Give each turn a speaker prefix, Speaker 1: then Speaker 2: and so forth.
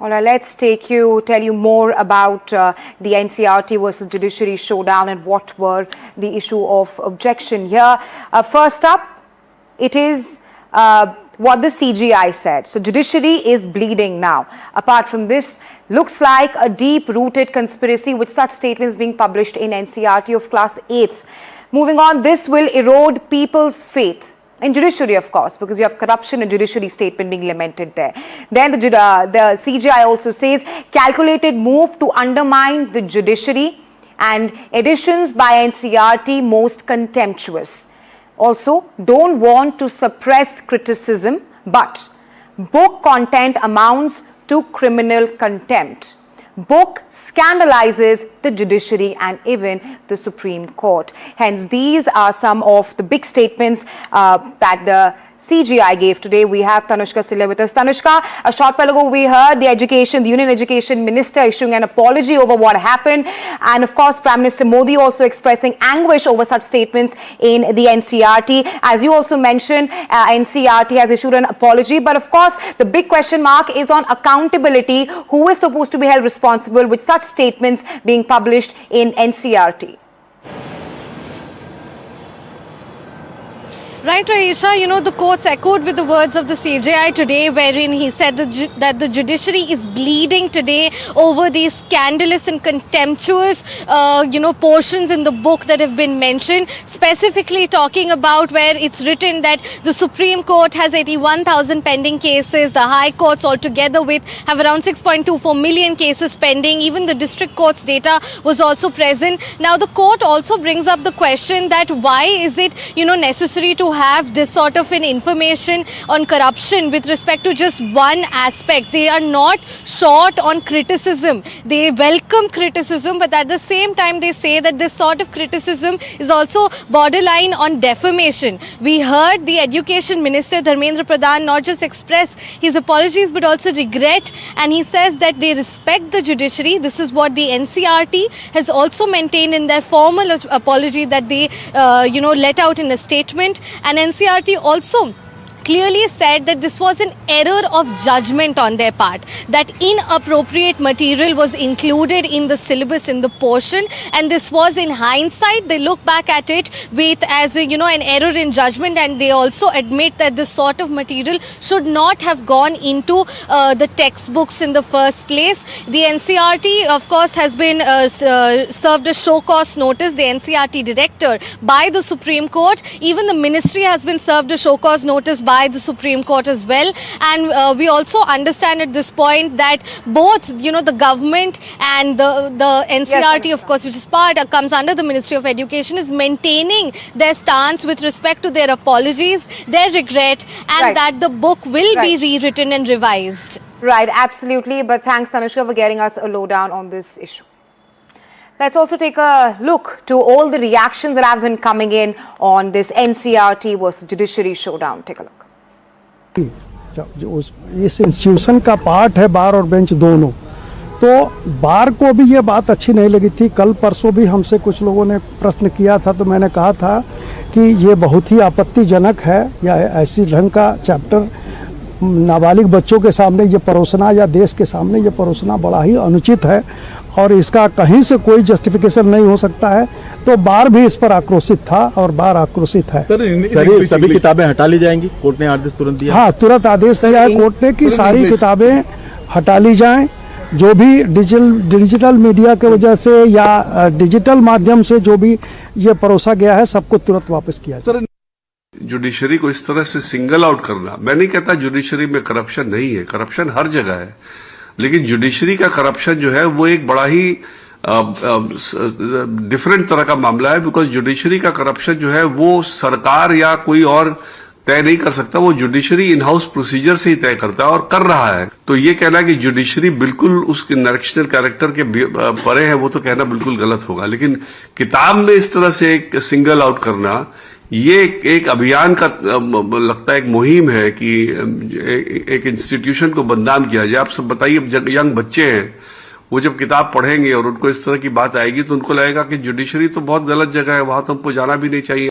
Speaker 1: All right, let's tell you more about the NCRT versus judiciary showdown and what were the issue of objection here. First up, it is what the CGI said. So judiciary is bleeding now. Apart from this, looks like a deep-rooted conspiracy with such statements being published in NCRT of class 8th. Moving on, this will erode people's faith in judiciary, of course, because you have corruption and judiciary statement being lamented there. Then the CGI also says calculated move to undermine the judiciary and editions by NCRT most contemptuous. Also, don't want to suppress criticism, but book content amounts to criminal contempt. Book scandalizes the judiciary and even the Supreme Court. Hence, these are some of the big statements that the CGI gave today. We have Tanushka Silla with us. Tanushka, a short while ago we heard the Union Education Minister issuing an apology over what happened, and of course Prime Minister Modi also expressing anguish over such statements in the NCRT. As you also mentioned, NCRT has issued an apology, but of course the big question mark is on accountability. Who is supposed to be held responsible with such statements being published in NCRT?
Speaker 2: Right, Raisha, the courts echoed with the words of the CJI today, wherein he said that the judiciary is bleeding today over these scandalous and contemptuous, portions in the book that have been mentioned, specifically talking about where it's written that the Supreme Court has 81,000 pending cases, the High Courts altogether have around 6.24 million cases pending, even the District Court's data was also present. Now, the court also brings up the question that why is it, necessary to have this sort of an information on corruption with respect to just one aspect. They are not short on criticism. They welcome criticism, but at the same time they say that this sort of criticism is also borderline on defamation. We heard the Education Minister Dharmendra Pradhan not just express his apologies but also regret, and he says that they respect the judiciary. This is what the NCRT has also maintained in their formal apology that they let out in a statement. And NCRT also clearly said that this was an error of judgment on their part, that inappropriate material was included in the syllabus in the portion, and this was in hindsight. They look back at it as an error in judgment, and they also admit that this sort of material should not have gone into the textbooks in the first place. The NCRT, of course, has been served a show cause notice, the NCRT director, by the Supreme Court. Even the ministry has been served a show cause notice by the Supreme Court as well. And we also understand at this point that both, the government and the NCRT, of course, which is comes under the Ministry of Education, is maintaining their stance with respect to their apologies, their regret, and that the book will be rewritten and revised.
Speaker 1: Right, absolutely. But thanks, Tanushka, for getting us a lowdown on this issue. Let's also take a look to all the reactions that have been coming in on this NCRT versus judiciary showdown. Take a look.
Speaker 3: इस institution का part है बार और bench दोनों, तो बार को भी ये बात अच्छी नहीं लगी थी। कल परसों भी हमसे कुछ लोगों ने प्रश्न किया था, तो मैंने कहा था कि ये बहुत ही आपत्तिजनक है, या ऐसी ढंग का चैप्टर नाबालिग बच्चों के सामने ये परोसना या देश के सामने ये परोसना बड़ा ही अनुचित है, और इसका कहीं से कोई जस्टिफिकेशन नहीं हो सकता है। तो बार भी इस पर आक्रोशित था और बार आक्रोशित है।
Speaker 4: सर, सभी किताबें हटा ली जाएंगी, कोर्ट ने आदेश तुरंत दिया।
Speaker 3: हाँ, तुरंत आदेश दिया है कोर्ट ने कि सारी किताबें हटा ली जाएं। जो भी डिजिटल मीडिया की वजह से या डिजिटल माध्यम से जो भी ये परोसा गया है, सबको तुरंत वापस किया जाए।
Speaker 5: जुडिशरी को इस तरह से सिंगल आउट करना, मैं नहीं कहता जुडिशरी में करप्शन नहीं है, करप्शन हर जगह है, लेकिन जुडिशरी का करप्शन जो है वो एक बड़ा ही डिफरेंट तरह का मामला है। बिकॉज जुडिशरी का करप्शन जो है वो सरकार या कोई और तय नहीं कर सकता, वो जुडिशरी इन हाउस प्रोसीजर से ही तय करता है और कर रहा है। तो ये कहना कि जुडिशरी बिल्कुल उस नरेशनल कैरेक्टर के परे है, वो तो कहना बिल्कुल गलत होगा। लेकिन किताब में इस तरह से एक सिंगल आउट करना, ये एक अभियान का लगता है, एक मुहिम है कि एक इंस्टीट्यूशन को बदनाम किया जाए। आप सब बताइए, यंग बच्चे हैं, वो जब किताब पढ़ेंगे और उनको इस तरह की बात आएगी तो उनको लगेगा कि जुडिशरी तो बहुत गलत जगह है, वहां तो हमको जाना भी नहीं चाहिए।